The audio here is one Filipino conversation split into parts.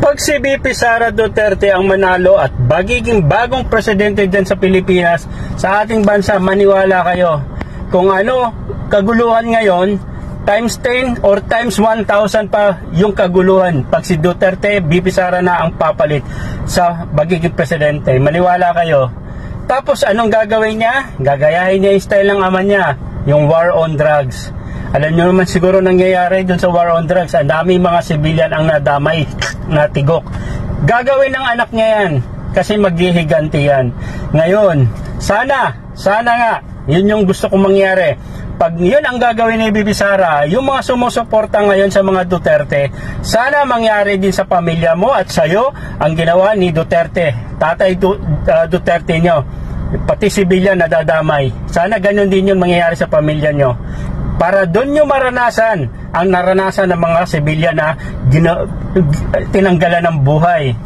Kapag si VP Sara Duterte ang manalo at magiging bagong presidente dyan sa Pilipinas, sa ating bansa, maniwala kayo, kung ano kaguluhan ngayon, times 10 or times 1,000 pa yung kaguluhan pag si Duterte, VP Sara na ang papalit sa magiging presidente. Maniwala kayo. Tapos anong gagawin niya? Gagayahin niya yung style ng ama niya, yung war on drugs. Alam nyo naman siguro nangyayari dun sa war on drugs. Ang dami mga civilian ang nadamay, natigok. Gagawin ng anak niya yan kasi maghihiganti yan. Ngayon, sana nga, yun yung gusto kong mangyari. Pag yun ang gagawin ni Bibi Sara, yung mga sumusuporta ngayon sa mga Duterte, sana mangyari din sa pamilya mo at sa'yo ang ginawa ni Duterte, Tatay Duterte nyo. Pati civilian nadadamay. Sana ganun din yun mangyayari sa pamilya nyo. Para doon nyo maranasan ang naranasan ng mga civilian na tinanggalan ng buhay.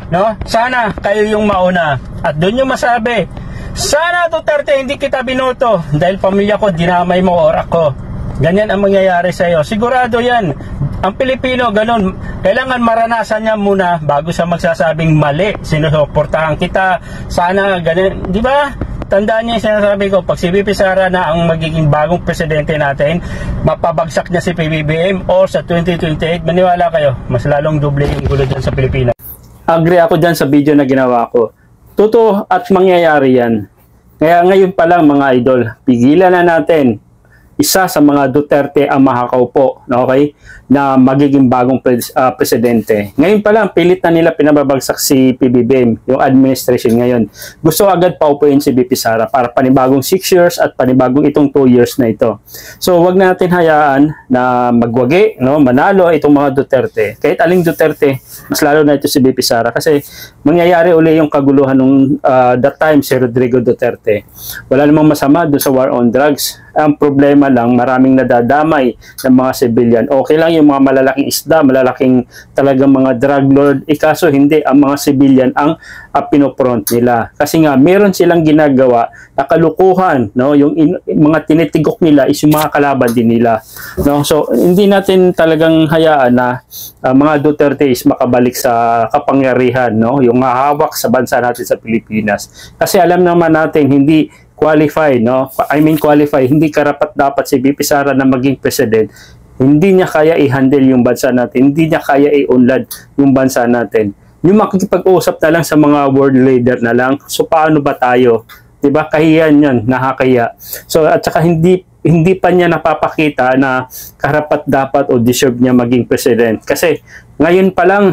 No? Sana kayo yung mauna. At doon nyo masabi, sana Duterte hindi kita binoto dahil pamilya ko dinamay mo oras ko. Ganyan ang mangyayari sa iyo. Sigurado yan. Ang Pilipino, ganun. Kailangan maranasan niya muna bago sa magsasabing mali. Sinusuportahan kita. Sana ganun. Di ba? Tandaan niya yung sinasabi ko, pag si VP Sara na ang magiging bagong presidente natin, mapabagsak niya si PBBM o sa 2028, maniwala kayo, mas lalong doble yung gulo dyan sa Pilipinas. Agree ako dyan sa video na ginawa ko. Totoo at mangyayari yan. Kaya ngayon pa lang mga idol, pigilan na natin isa sa mga Duterte ang makakaupo, okay, na magiging bagong presidente. Ngayon pa lang, pilit na nila pinababagsak si PBBM, yung administration ngayon. Gusto agad paupuin si VP Sara para panibagong 6 years at panibagong itong 2 years na ito. So, wag natin hayaan na magwagi, no, manalo itong mga Duterte. Kahit aling Duterte, mas lalo na ito si VP Sara kasi mangyayari uli yung kaguluhan nung that time si Rodrigo Duterte. Wala namang masama doon sa war on drugs. Ang problema lang, maraming nadadamay ng mga civilian. Okay lang yung mga malalaking isda, malalaking talagang mga drug lord. Ikaso hindi, ang mga civilian ang pinopront nila. Kasi nga, meron silang ginagawa na kalukuhan. No? Yung mga tinitigok nila is yung mga kalaban din nila. No? So, hindi natin talagang hayaan na mga Duterte is makabalik sa kapangyarihan. No? Yung hahawak sa bansa natin sa Pilipinas. Kasi alam naman natin, hindi qualify, no? Qualify, hindi karapat-dapat si VP Sara na maging president. Hindi niya kaya i-handle yung bansa natin, hindi niya kaya i-unlad yung bansa natin. Yung makikipag-usap na lang sa mga world leader na lang, so paano ba tayo? Diba? Kahiyan yan, nakakaya. So, at saka hindi pa niya napapakita na karapat-dapat o deserve niya maging president. Kasi ngayon pa lang,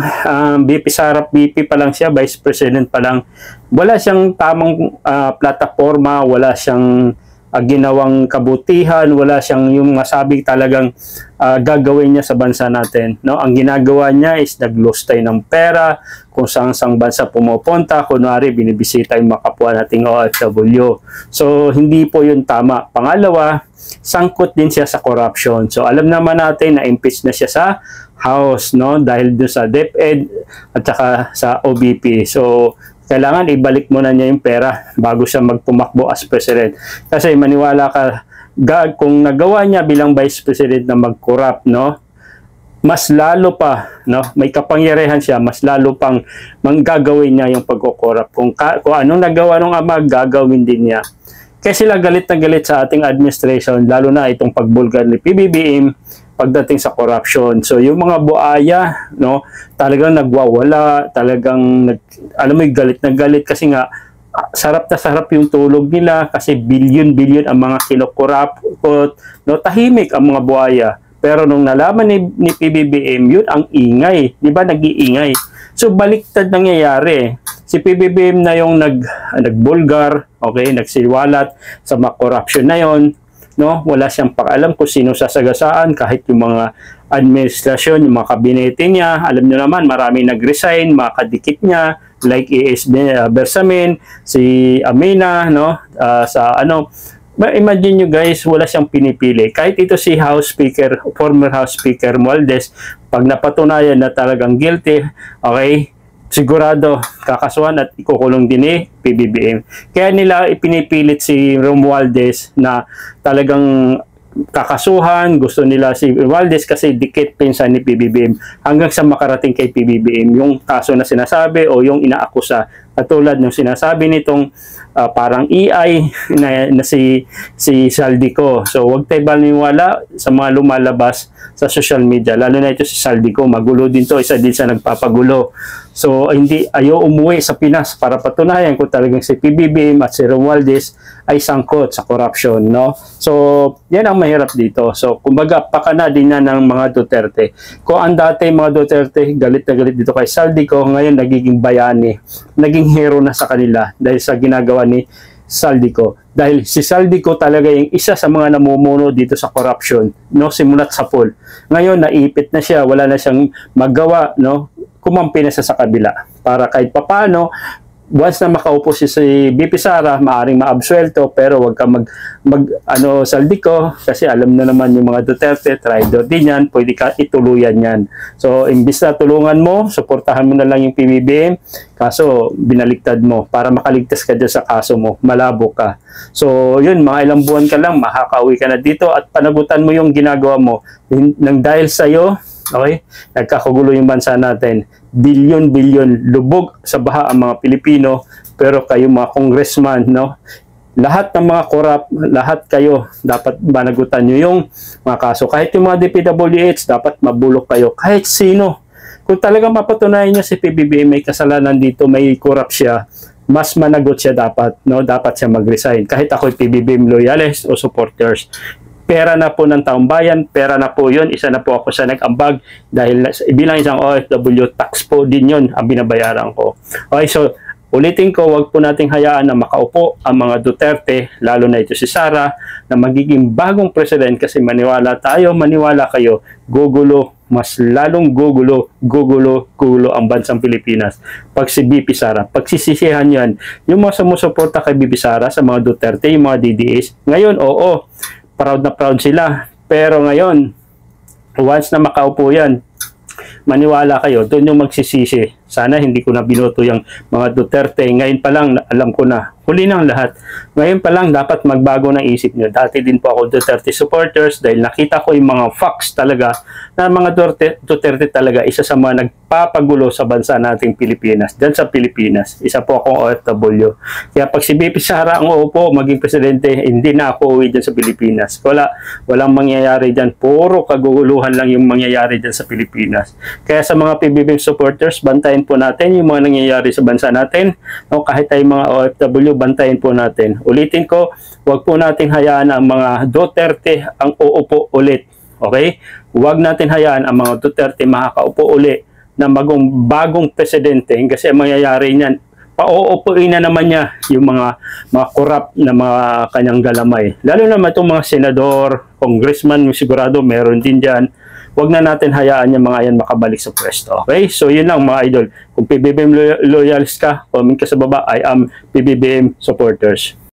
VP Sara, VP pa lang siya, Vice President pa lang, wala siyang tamang plataforma, wala siyang ginawang kabutihan, wala siyang yung masabi talagang gagawin niya sa bansa natin. No? Ang ginagawa niya is naglustay ng pera, kung saan bansa pumupunta, kunwari binibisita yung mga kapwa nating OFW. So, hindi po yun tama. Pangalawa, sangkot din siya sa corruption. So, alam naman natin na impeach na siya sa House, no? Dahil doon sa DepEd at saka sa OBP. So, kailangan ibalik muna niya yung pera bago siya magtumakbo as president. Kasi maniwala ka, kung nagawa niya bilang vice president na mag-corrupt, no? Mas lalo pa, no? May kapangyarihan siya, mas lalo pang manggagawin niya yung pagko-corrupt. Kung anong nagawa ng ama, gagawin din niya. Kaya sila galit na galit sa ating administration, lalo na itong pagbulgar ni PBBM pagdating sa corruption. So, yung mga buaya, no, talagang nagwawala, talagang, alam mo, galit na galit kasi nga, sarap na sarap yung tulog nila kasi billion ang mga kinokorrupt, no, tahimik ang mga buaya. Pero nung nalaman ni PBBM, yun ang ingay. Di ba? Nag-iingay. So, baliktad nangyayari. Si PBBM na yung nagbulgar, okay, nagsiwalat sa mga corruption na yon. No, wala siyang pakialam kung sino sasagasaan, kahit yung mga administrasyon, yung mga kabinete niya. Alam niyo naman, maraming nag-resign, mga kadikit niya, like A.S. Bersamin, si Amina, no, sa ano. Imagine nyo guys, wala siyang pinipili. Kahit ito si House Speaker, former House Speaker Romualdez, pag napatunayan na talagang guilty, okay, sigurado kakasuhan at ikukulong din ni PBBM. Kaya nila ipinipilit si Romualdez na talagang kakasuhan, gusto nila si Romualdez kasi dikit pinsan ni PBBM hanggang sa makarating kay PBBM yung kaso na sinasabi o yung inaakusa. Katulad ng sinasabi nitong parang EI na si Saldico. So wag tayo baliwala sa mga lumalabas sa social media, lalo na ito si Saldico. Magulo din to, isa din sa nagpapagulo. So hindi ayaw umuwi sa Pinas para patunayan kung talagang si PBBM at si Romualdez ay sangkot sa corruption, no? So yan ang mahirap dito. So kumbaga pakana din na ng mga Duterte. Kung ang dati mga Duterte galit na galit dito kay Saldico, ngayon nagiging bayani, naging hero na sa kanila dahil sa ginagawa ni Saldico. Dahil si Saldico talaga yung isa sa mga namumuno dito sa corruption, no, simulat sa pool. Ngayon naipit na siya, wala na siyang magawa, no, kumampi na siya sa kabila para kahit papano once na makaupo si BP Sara, maaring maabsuelto, pero wag ka Saldico, kasi alam na naman yung mga Duterte, traitor din yan, pwede ka ituluyan yan. So, imbis na tulungan mo, suportahan mo na lang yung PBBM, kaso binaliktad mo para makaligtas ka dyan sa kaso mo, malabo ka. So, yun, mga ilang buwan ka lang, makakauwi ka na dito at panagutan mo yung ginagawa mo. Nang dahil sa'yo, okay, nagkakagulo yung bansa natin. Bilyon-bilyon lubog sa baha ang mga Pilipino, pero kayo mga congressman, no, lahat ng mga corrupt, lahat kayo dapat managutan nyo yung mga kaso. Kahit yung mga DPWH, dapat mabulok kayo. Kahit sino. Kung talagang mapatunayan nyo si PBBM may kasalanan dito, may corrupt siya, mas managot siya dapat, no, dapat siya mag-resign. Kahit ako'y PBBM loyalists o supporters. Pera na po ng taong bayan, pera na po yun, isa na po ako sa nag-ambag dahil bilang isang OFW, tax po din yun ang binabayaran ko. Okay, so ulitin ko, wag po nating hayaan na makaupo ang mga Duterte, lalo na ito si Sara, na magiging bagong president kasi maniwala tayo, maniwala kayo, gugulo, mas lalong gugulo ang bansang Pilipinas. Pag si BP Sara, pagsisisihan yan, yung mga sumusuporta kay BP Sara sa mga Duterte, yung mga DDS, ngayon, oo, proud na proud sila. Pero ngayon, once na makaupo yan, maniwala kayo, doon yung magsisisi. Sana hindi ko na binoto yung mga Duterte. Ngayon pa lang, alam ko na, huli ng lahat. Ngayon pa lang, dapat magbago ng isip nyo. Dati din po ako Duterte supporters dahil nakita ko yung mga facts talaga na mga Duterte talaga isa sa mga nagpapagulo sa bansa nating Pilipinas. Diyan sa Pilipinas. Isa po akong OFW. Kaya pag si BP Sara ang uupo, maging presidente, hindi na ako uwi dyan sa Pilipinas. Walang mangyayari dyan. Puro kaguguluhan lang yung mangyayari dyan sa Pilipinas. Kaya sa mga PBBM supporters, bantayan po natin yung mga nangyayari sa bansa natin. No, kahit tayo mga OFW, bantayan po natin. Ulitin ko, wag po natin hayaan ang mga Duterte ang uupo ulit. Okay? Wag natin hayaan ang mga Duterte makakaupo ulit na bagong presidente kasi ang mangyayari niyan, pauupuin na naman niya yung mga corrupt na mga kanyang galamay. Lalo naman itong mga senador, congressman, sigurado meron din dyan. Huwag na natin hayaan yung mga yan makabalik sa pwesto. Okay? So, yun lang mga idol. Kung PBBM loyalist ka, comment ka sa baba, I am PBBM supporters.